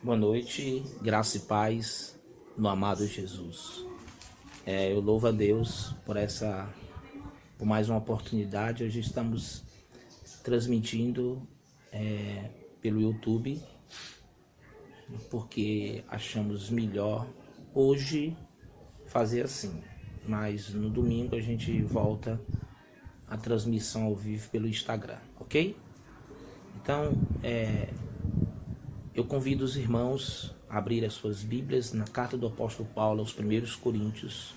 Boa noite, graça e paz no amado Jesus. Eu louvo a Deus por mais uma oportunidade. Hoje estamos transmitindo pelo YouTube, porque achamos melhor hoje fazer assim. Mas no domingo a gente volta a transmissão ao vivo pelo Instagram, ok? Então, eu convido os irmãos a abrir as suas Bíblias na carta do apóstolo Paulo aos 1 Coríntios,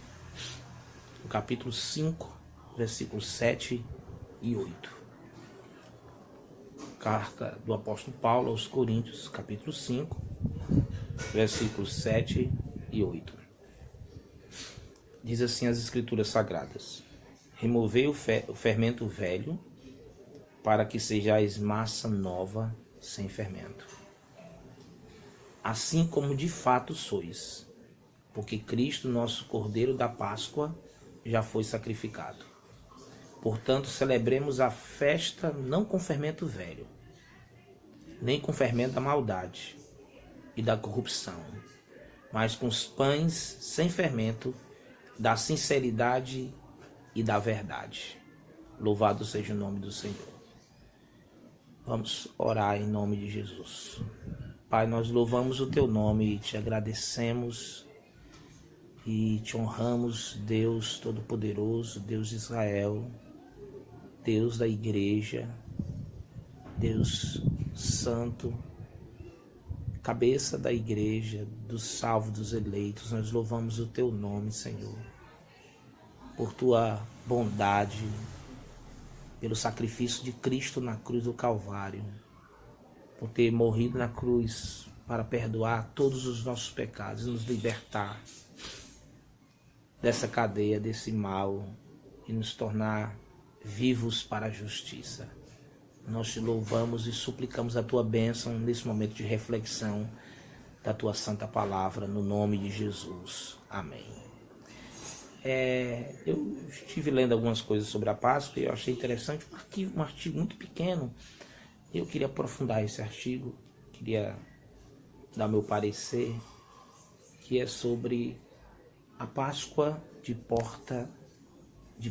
no capítulo 5, versículos 7 e 8. Carta do apóstolo Paulo aos Coríntios, capítulo 5, versículos 7 e 8. Diz assim as Escrituras Sagradas: removei o fermento velho, para que sejais massa nova, sem fermento. Assim como de fato sois, porque Cristo, nosso Cordeiro da Páscoa, já foi sacrificado. Portanto, celebremos a festa não com fermento velho, nem com fermento da maldade e da corrupção, mas com os pães sem fermento da sinceridade e da verdade. Louvado seja o nome do Senhor. Vamos orar em nome de Jesus. Pai, nós louvamos o Teu nome e Te agradecemos e Te honramos, Deus Todo-Poderoso, Deus de Israel, Deus da Igreja, Deus Santo, cabeça da Igreja, dos salvos, dos eleitos. Nós louvamos o Teu nome, Senhor, por Tua bondade, pelo sacrifício de Cristo na cruz do Calvário, por ter morrido na cruz para perdoar todos os nossos pecados e nos libertar dessa cadeia, desse mal, e nos tornar vivos para a justiça. Nós Te louvamos e suplicamos a Tua bênção nesse momento de reflexão da Tua santa palavra, no nome de Jesus. Amém. Eu estive lendo algumas coisas sobre a Páscoa e eu achei interessante um artigo muito pequeno. Eu queria aprofundar esse artigo, queria dar meu parecer, que é sobre a Páscoa de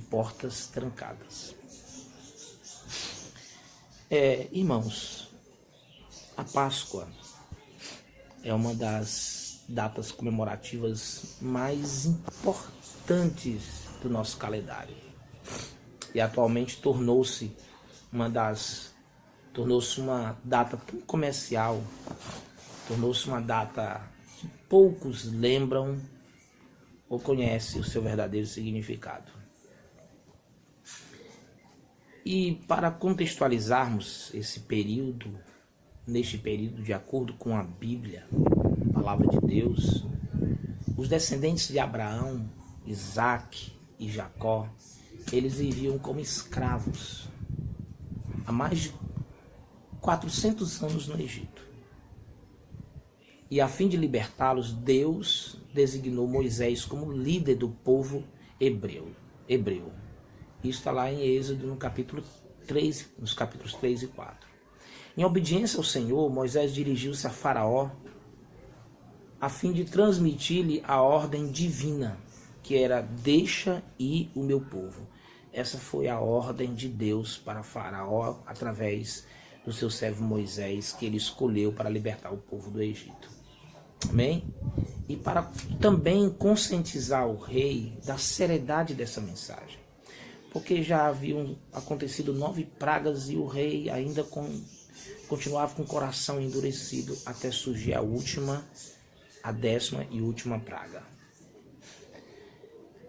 portas trancadas. Irmãos, a Páscoa é uma das datas comemorativas mais importantes do nosso calendário. E atualmente tornou-se uma data tão comercial, tornou-se uma data que poucos lembram ou conhecem o seu verdadeiro significado. E para contextualizarmos neste período, de acordo com a Bíblia, a palavra de Deus, os descendentes de Abraão, Isaac e Jacó, eles viviam como escravos há mais de 400 anos no Egito. E a fim de libertá-los, Deus designou Moisés como líder do povo hebreu. Isso está lá em Êxodo, nos capítulos 3 e 4. Em obediência ao Senhor, Moisés dirigiu-se a Faraó a fim de transmitir-lhe a ordem divina, que era: deixa ir o meu povo. Essa foi a ordem de Deus para Faraó através do seu servo Moisés, que ele escolheu para libertar o povo do Egito. Amém? E para também conscientizar o rei da seriedade dessa mensagem. Porque já haviam acontecido 9 pragas e o rei ainda continuava com o coração endurecido até surgir a 10ª e última praga.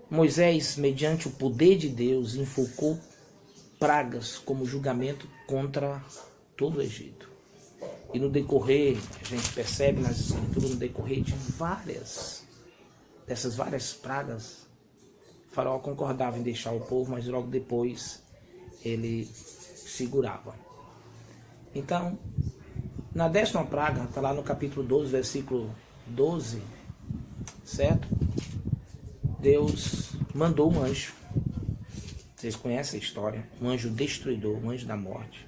Moisés, mediante o poder de Deus, enforcou pragas como julgamento contra todo o Egito. E no decorrer, a gente percebe nas Escrituras, no decorrer de dessas várias pragas, o Faraó concordava em deixar o povo, mas logo depois ele segurava. Então, na 10ª praga, está lá no capítulo 12, versículo 12, certo? Deus mandou um anjo. Vocês conhecem a história? Um anjo destruidor, um anjo da morte.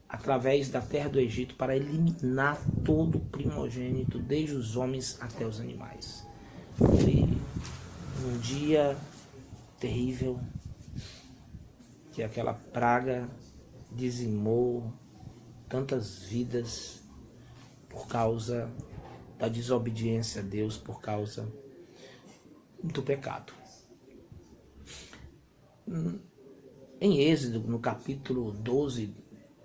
através da terra do Egito para eliminar todo o primogênito, desde os homens até os animais. Foi um dia terrível, que aquela praga dizimou tantas vidas por causa da desobediência a Deus, por causa do pecado. Em Êxodo, no capítulo 12,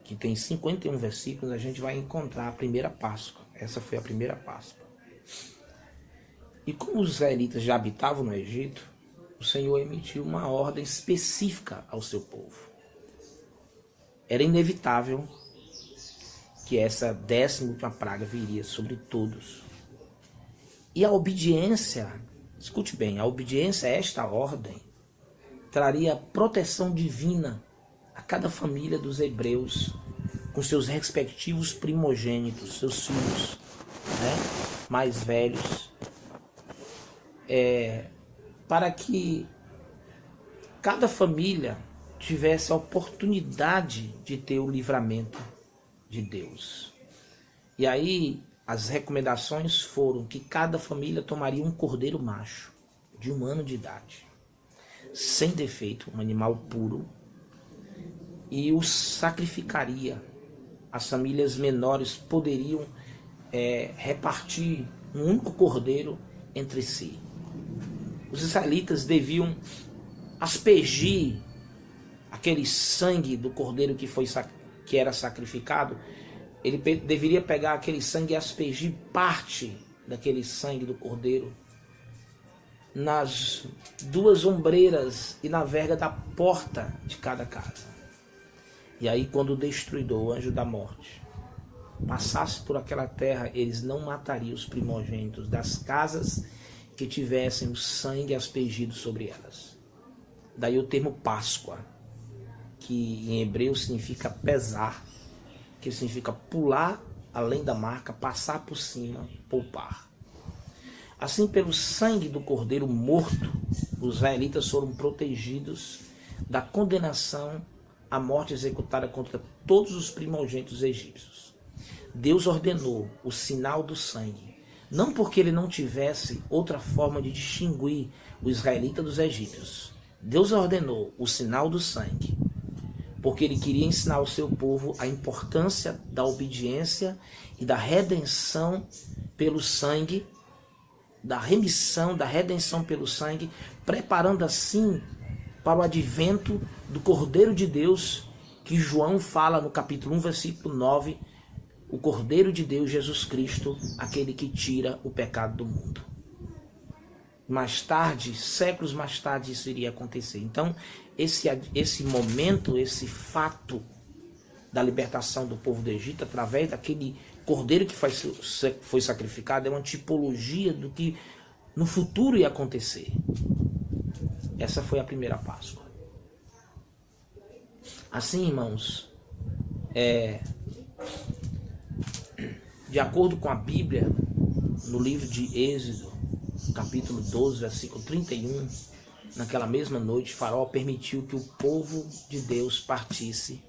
que tem 51 versículos, a gente vai encontrar a primeira Páscoa. Essa foi a primeira Páscoa. E como os israelitas já habitavam no Egito, o Senhor emitiu uma ordem específica ao seu povo. Era inevitável que essa 10ª praga viria sobre todos. E a obediência, escute bem, a obediência a esta ordem traria proteção divina a cada família dos hebreus, com seus respectivos primogênitos, seus filhos, mais velhos, para que cada família tivesse a oportunidade de ter o livramento de Deus. E aí as recomendações foram que cada família tomaria um cordeiro macho de 1 ano de idade, sem defeito, um animal puro, e o sacrificaria. As famílias menores poderiam repartir um único cordeiro entre si. Os israelitas deviam aspergir aquele sangue do cordeiro que era sacrificado. Ele deveria pegar aquele sangue e aspergir parte daquele sangue do cordeiro nas 2 ombreiras e na verga da porta de cada casa. E aí, quando o destruidor, o anjo da morte, passasse por aquela terra, eles não matariam os primogênitos das casas que tivessem o sangue aspergido sobre elas. Daí o termo Páscoa, que em hebreu significa pesar, que significa pular além da marca, passar por cima, poupar. Assim, pelo sangue do cordeiro morto, os israelitas foram protegidos da condenação à morte executada contra todos os primogênitos egípcios. Deus ordenou o sinal do sangue, não porque ele não tivesse outra forma de distinguir o israelita dos egípcios. Deus ordenou o sinal do sangue, porque ele queria ensinar ao seu povo a importância da obediência e da redenção pelo sangue, da remissão, da redenção pelo sangue, preparando assim para o advento do Cordeiro de Deus, que João fala no capítulo 1, versículo 9, o Cordeiro de Deus, Jesus Cristo, aquele que tira o pecado do mundo. Mais tarde, séculos mais tarde, isso iria acontecer. Então, esse momento, esse fato da libertação do povo do Egito, através daquele cordeiro que foi sacrificado, é uma tipologia do que no futuro ia acontecer. Essa foi a primeira Páscoa. Assim, irmãos, de acordo com a Bíblia, no livro de Êxodo, capítulo 12, versículo 31, naquela mesma noite, Faraó permitiu que o povo de Deus partisse,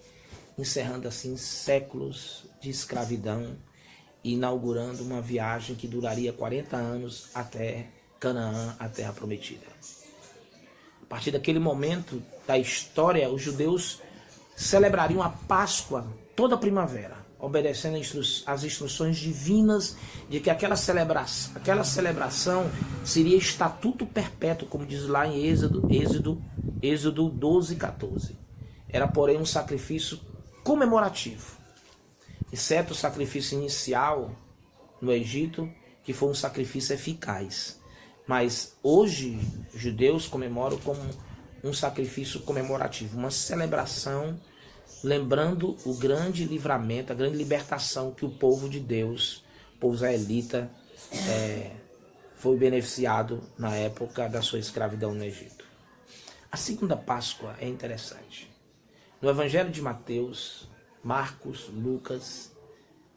encerrando assim séculos de escravidão e inaugurando uma viagem que duraria 40 anos até Canaã, a terra prometida. A partir daquele momento da história, os judeus celebrariam a Páscoa toda a primavera, obedecendo às instruções divinas de que aquela celebração seria estatuto perpétuo, como diz lá em Êxodo 12, 14. Era, porém, um sacrifício comemorativo, exceto o sacrifício inicial no Egito, que foi um sacrifício eficaz. Mas hoje, os judeus comemoram como um sacrifício comemorativo, uma celebração, lembrando o grande livramento, a grande libertação que o povo de Deus, o povo israelita, foi beneficiado na época da sua escravidão no Egito. A segunda Páscoa é interessante. No Evangelho de Mateus, Marcos, Lucas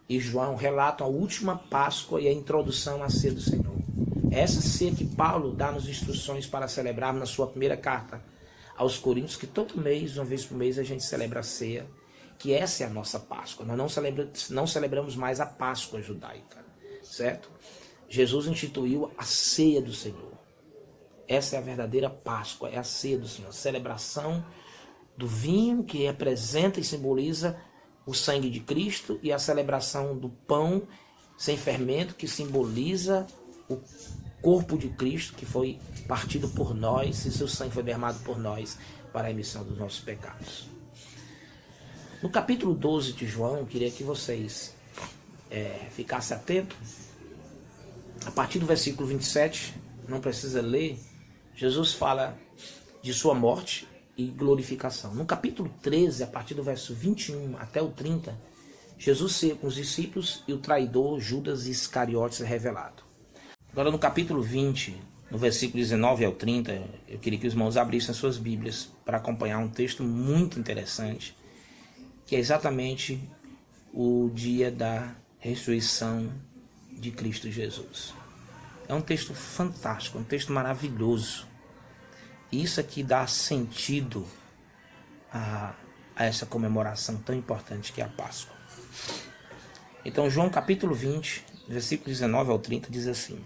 e João relatam a última Páscoa e a introdução à ceia do Senhor. É essa ceia que Paulo dá nas instruções para celebrar na sua primeira carta aos Coríntios, que todo mês, uma vez por mês, a gente celebra a ceia que essa é a nossa Páscoa. Nós não celebramos mais a Páscoa judaica, certo? Jesus instituiu a ceia do Senhor. Essa é a verdadeira Páscoa, é a ceia do Senhor. A celebração do vinho que representa e simboliza o sangue de Cristo e a celebração do pão sem fermento que simboliza o corpo de Cristo que foi partido por nós e seu sangue foi derramado por nós para a remissão dos nossos pecados. No capítulo 12 de João, queria que vocês ficassem atentos. A partir do versículo 27, não precisa ler, Jesus fala de sua morte e glorificação. No capítulo 13, a partir do verso 21 até o 30, Jesus ceia com os discípulos e o traidor Judas Iscariotes é revelado. Agora no capítulo 20, no versículo 19 ao 30, eu queria que os irmãos abrissem as suas Bíblias para acompanhar um texto muito interessante, que é exatamente o dia da ressurreição de Cristo Jesus. É um texto fantástico, um texto maravilhoso. Isso aqui dá sentido a essa comemoração tão importante que é a Páscoa. Então, João capítulo 20, versículo 19 ao 30, diz assim: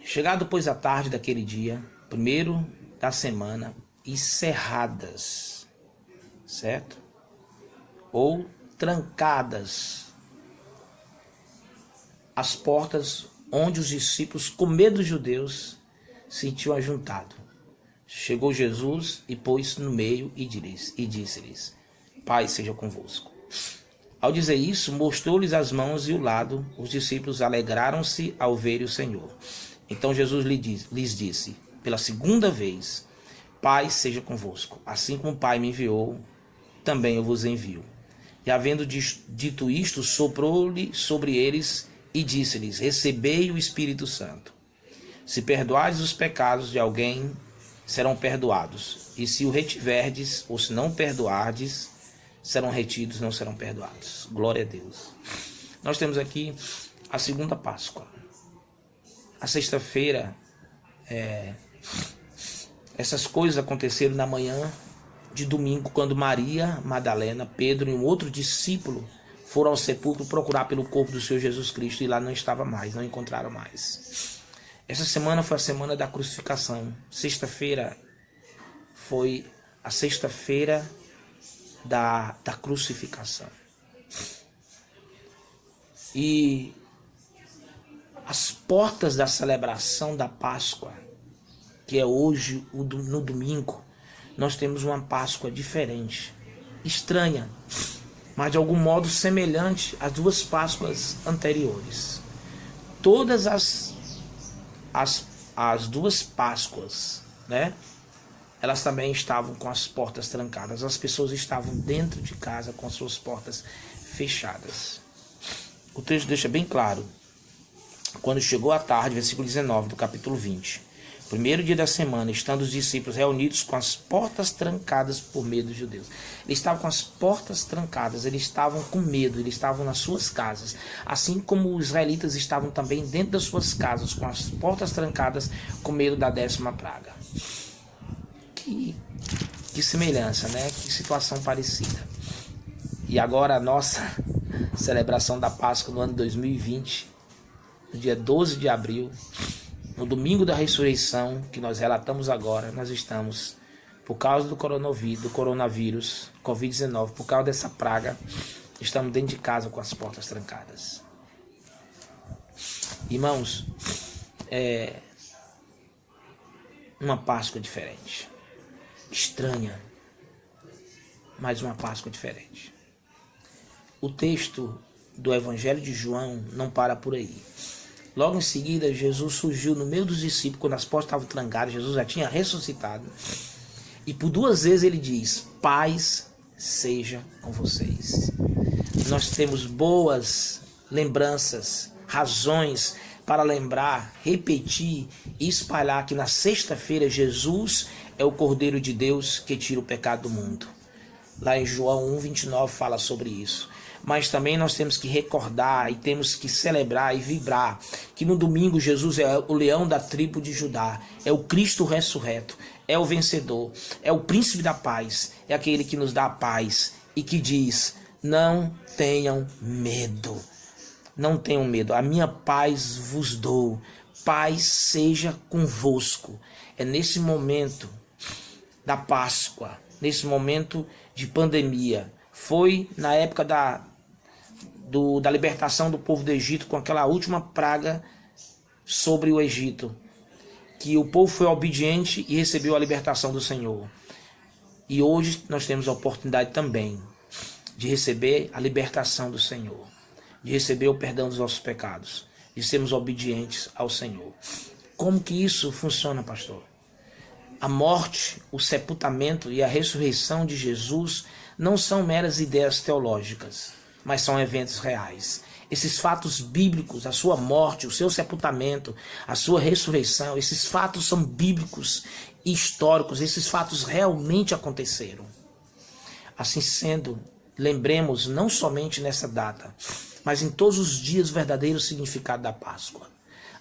Chegado, pois, a tarde daquele dia, primeiro da semana, e cerradas, certo? Ou trancadas as portas onde os discípulos, com medo dos judeus, se tinham ajuntado. Chegou Jesus e pôs-se no meio e disse-lhes: Pai seja convosco. Ao dizer isso, mostrou-lhes as mãos e o lado. Os discípulos alegraram-se ao verem o Senhor. Então Jesus lhes disse, pela segunda vez: Pai seja convosco. Assim como o Pai me enviou, também eu vos envio. E havendo dito isto, soprou-lhe sobre eles e disse-lhes: Recebei o Espírito Santo. Se perdoardes os pecados de alguém, serão perdoados. E se o retiverdes, ou se não perdoardes, serão retidos, não serão perdoados. Glória a Deus. Nós temos aqui a segunda Páscoa. A sexta-feira, essas coisas aconteceram na manhã de domingo, quando Maria Madalena, Pedro e um outro discípulo foram ao sepulcro procurar pelo corpo do Senhor Jesus Cristo e lá não estava mais, não encontraram mais. Essa semana foi a semana da crucificação. Sexta-feira foi a sexta-feira da crucificação. E as portas da celebração da Páscoa, que é hoje, no domingo, nós temos uma Páscoa diferente, estranha, mas de algum modo semelhante às duas Páscoas anteriores. Todas as duas Páscoas, né? Elas também estavam com as portas trancadas. As pessoas estavam dentro de casa com as suas portas fechadas. O texto deixa bem claro. Quando chegou a tarde, versículo 19 do capítulo 20. Primeiro dia da semana, estando os discípulos reunidos com as portas trancadas por medo dos judeus. Eles estavam com as portas trancadas, eles estavam com medo, eles estavam nas suas casas. Assim como os israelitas estavam também dentro das suas casas, com as portas trancadas, com medo da 10ª praga. Que semelhança, né? Que situação parecida. E agora a nossa celebração da Páscoa no ano 2020, no dia 12 de abril, no domingo da ressurreição, que nós relatamos agora, nós estamos, por causa do coronavírus, Covid-19, por causa dessa praga, estamos dentro de casa com as portas trancadas. Irmãos, é uma Páscoa diferente. Estranha, mas uma Páscoa diferente. O texto do Evangelho de João não para por aí. Logo em seguida, Jesus surgiu no meio dos discípulos, quando as portas estavam trancadas. Jesus já tinha ressuscitado. E por 2 vezes ele diz: paz seja com vocês. Nós temos boas lembranças, razões para lembrar, repetir e espalhar que na sexta-feira Jesus é o Cordeiro de Deus que tira o pecado do mundo. Lá em João 1:29 fala sobre isso. Mas também nós temos que recordar e temos que celebrar e vibrar que no domingo Jesus é o leão da tribo de Judá, é o Cristo ressurreto, é o vencedor, é o príncipe da paz, é aquele que nos dá a paz e que diz: não tenham medo, não tenham medo, a minha paz vos dou, paz seja convosco. É nesse momento da Páscoa, nesse momento de pandemia, foi na época da libertação do povo do Egito, com aquela última praga sobre o Egito, que o povo foi obediente e recebeu a libertação do Senhor. E hoje nós temos a oportunidade também de receber a libertação do Senhor, de receber o perdão dos nossos pecados, de sermos obedientes ao Senhor. Como que isso funciona, pastor? A morte, o sepultamento e a ressurreição de Jesus não são meras ideias teológicas, mas são eventos reais. Esses fatos bíblicos, a sua morte, o seu sepultamento, a sua ressurreição, esses fatos são bíblicos e históricos, esses fatos realmente aconteceram. Assim sendo, lembremos não somente nessa data, mas em todos os dias o verdadeiro significado da Páscoa.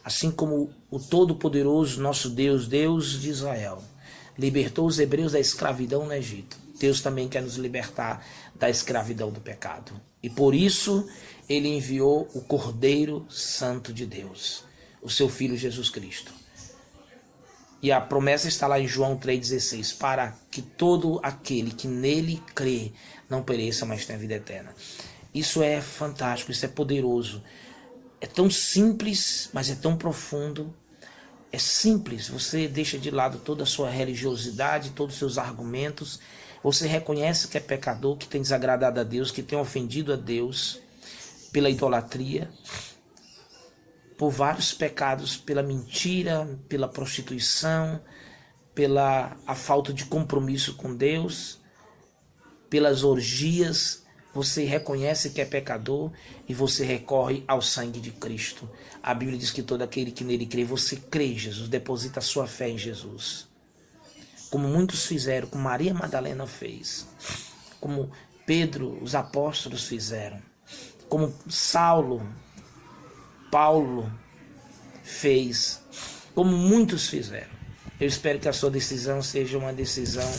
Assim como o Todo-Poderoso, nosso Deus, Deus de Israel, libertou os hebreus da escravidão no Egito, Deus também quer nos libertar da escravidão do pecado. E por isso ele enviou o Cordeiro Santo de Deus, o seu Filho Jesus Cristo. E a promessa está lá em João 3,16, para que todo aquele que nele crê não pereça, mas tenha vida eterna. Isso é fantástico, isso é poderoso. É tão simples, mas é tão profundo. É simples, você deixa de lado toda a sua religiosidade, todos os seus argumentos. Você reconhece que é pecador, que tem desagradado a Deus, que tem ofendido a Deus pela idolatria, por vários pecados, pela mentira, pela prostituição, pela a falta de compromisso com Deus, pelas orgias. Você reconhece que é pecador e você recorre ao sangue de Cristo. A Bíblia diz que todo aquele que nele crê, você crê em Jesus, deposita a sua fé em Jesus. Como muitos fizeram, como Maria Madalena fez, como Pedro, os apóstolos fizeram, como Paulo fez, como muitos fizeram. Eu espero que a sua decisão seja uma decisão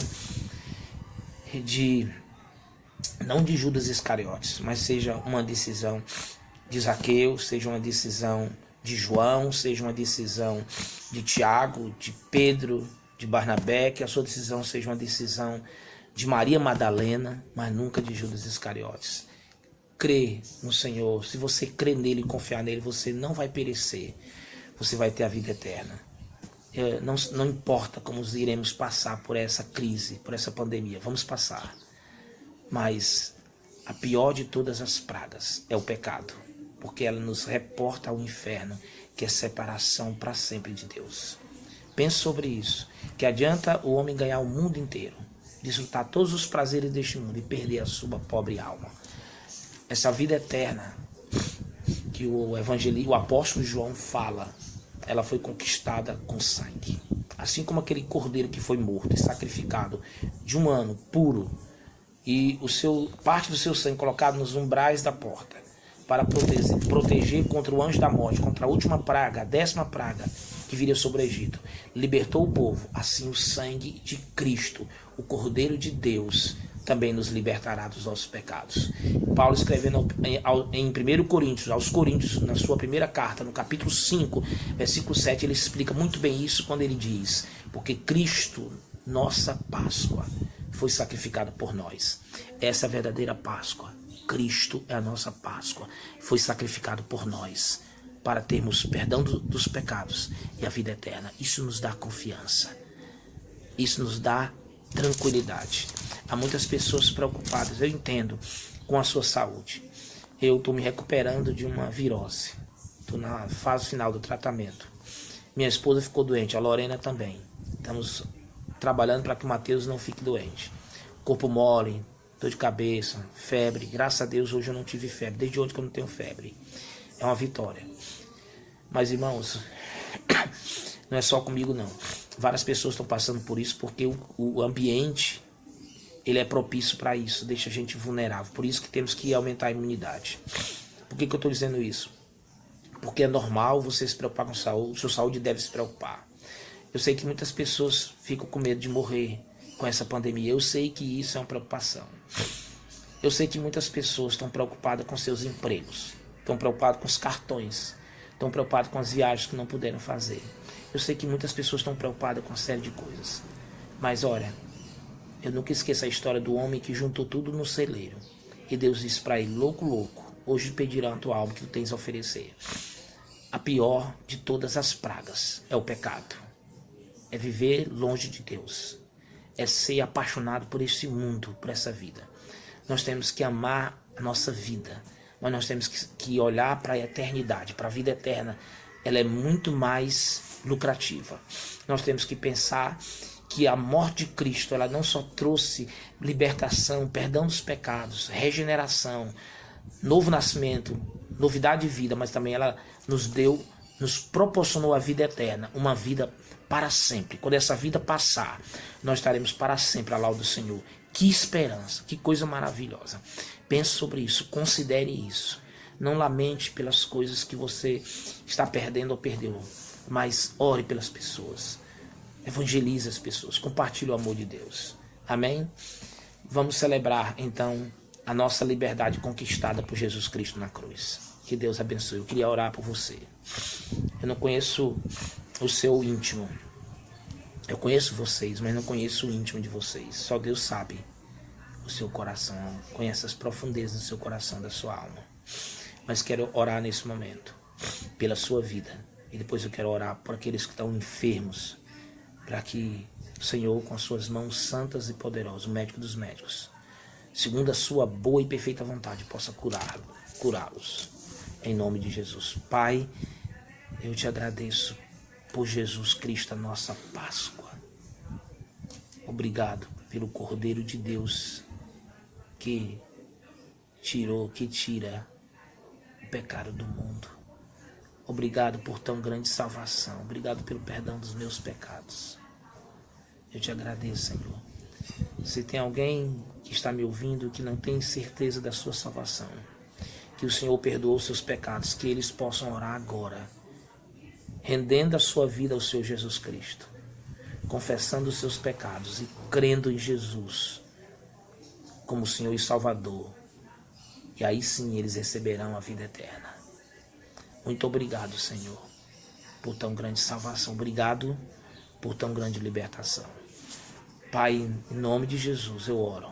não de Judas Iscariotes, mas seja uma decisão de Zaqueu, seja uma decisão de João, seja uma decisão de Tiago, de Pedro, de Barnabé, que a sua decisão seja uma decisão de Maria Madalena, mas nunca de Judas Iscariotes. Crê no Senhor, se você crê nele e confiar nele, você não vai perecer, você vai ter a vida eterna. Não importa como iremos passar por essa crise, por essa pandemia, vamos passar. Mas a pior de todas as pragas é o pecado, porque ela nos reporta ao inferno, que é separação para sempre de Deus. Pense sobre isso, que adianta o homem ganhar o mundo inteiro, desfrutar todos os prazeres deste mundo e perder a sua pobre alma. Essa vida eterna que o apóstolo João fala, ela foi conquistada com sangue. Assim como aquele cordeiro que foi morto e sacrificado de um ano puro, e parte do seu sangue colocado nos umbrais da porta, para proteger contra o anjo da morte, contra a última praga, a 10ª praga que viria sobre o Egito. Libertou o povo, assim o sangue de Cristo, o Cordeiro de Deus, também nos libertará dos nossos pecados. Paulo, escrevendo em 1 Coríntios, aos Coríntios, na sua primeira carta, no capítulo 5, versículo 7, ele explica muito bem isso quando ele diz: porque Cristo, nossa Páscoa, foi sacrificado por nós. Essa é a verdadeira Páscoa. Cristo é a nossa Páscoa. Foi sacrificado por nós para termos perdão dos pecados e a vida eterna. Isso nos dá confiança. Isso nos dá tranquilidade. Há muitas pessoas preocupadas, eu entendo, com a sua saúde. Eu estou me recuperando de uma virose. Estou na fase final do tratamento. Minha esposa ficou doente, a Lorena também. Estamos trabalhando para que o Mateus não fique doente. Corpo mole, dor de cabeça, febre. Graças a Deus hoje eu não tive febre. Desde hoje que eu não tenho febre. É uma vitória. Mas, irmãos, não é só comigo não. Várias pessoas estão passando por isso porque o ambiente ele é propício para isso, deixa a gente vulnerável. Por isso que temos que aumentar a imunidade. Por que eu estou dizendo isso? Porque é normal você se preocupar com saúde, sua saúde deve se preocupar. Eu sei que muitas pessoas ficam com medo de morrer com essa pandemia. Eu sei que isso é uma preocupação. Eu sei que muitas pessoas estão preocupadas com seus empregos, estão preocupadas com os cartões, estão preocupadas com as viagens que não puderam fazer. Eu sei que muitas pessoas estão preocupadas com uma série de coisas. Mas olha, eu nunca esqueço a história do homem que juntou tudo no celeiro. E Deus disse para ele: louco, louco, hoje pedirão a tua alma que tu tens a oferecer. A pior de todas as pragas é o pecado. É viver longe de Deus. É ser apaixonado por esse mundo, por essa vida. Nós temos que amar a nossa vida. Mas nós temos que olhar para a eternidade, para a vida eterna. Ela é muito mais lucrativa. Nós temos que pensar que a morte de Cristo, ela não só trouxe libertação, perdão dos pecados, regeneração, novo nascimento, novidade de vida, mas também ela nos proporcionou a vida eterna, uma vida para sempre. Quando essa vida passar, nós estaremos para sempre ao lado do Senhor. Que esperança, que coisa maravilhosa. Pense sobre isso, considere isso. Não lamente pelas coisas que você está perdendo ou perdeu, mas ore pelas pessoas. Evangelize as pessoas, compartilhe o amor de Deus. Amém? Vamos celebrar então a nossa liberdade conquistada por Jesus Cristo na cruz. Que Deus abençoe. Eu queria orar por você. Eu não conheço o seu íntimo. Eu conheço vocês, mas não conheço o íntimo de vocês. Só Deus sabe o seu coração, conhece as profundezas do seu coração, da sua alma. Mas quero orar nesse momento pela sua vida. E depois eu quero orar por aqueles que estão enfermos, para que o Senhor, com as suas mãos santas e poderosas, o médico dos médicos, segundo a sua boa e perfeita vontade, possa curá-los. Em nome de Jesus. Pai, eu te agradeço por Jesus Cristo, a nossa Páscoa. Obrigado pelo Cordeiro de Deus que tira o pecado do mundo. Obrigado por tão grande salvação. Obrigado pelo perdão dos meus pecados. Eu te agradeço, Senhor. Se tem alguém que está me ouvindo que não tem certeza da sua salvação, que o Senhor perdoou os seus pecados, que eles possam orar agora, rendendo a sua vida ao Senhor Jesus Cristo, confessando os seus pecados e crendo em Jesus como Senhor e Salvador. E aí sim eles receberão a vida eterna. Muito obrigado, Senhor, por tão grande salvação. Obrigado por tão grande libertação. Pai, em nome de Jesus eu oro,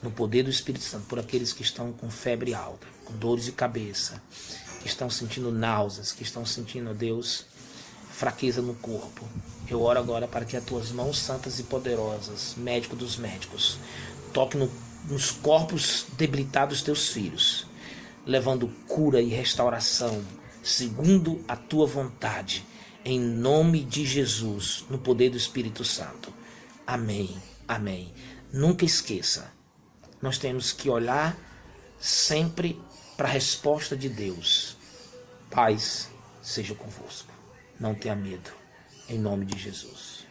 no poder do Espírito Santo, por aqueles que estão com febre alta, com dores de cabeça, que estão sentindo náuseas, que estão sentindo, ó Deus, fraqueza no corpo. Eu oro agora para que as tuas mãos santas e poderosas, médico dos médicos, toque nos corpos debilitados dos teus filhos, levando cura e restauração, segundo a tua vontade, em nome de Jesus, no poder do Espírito Santo. Amém, amém. Nunca esqueça, nós temos que olhar sempre para a resposta de Deus. Paz seja convosco. Não tenha medo, em nome de Jesus.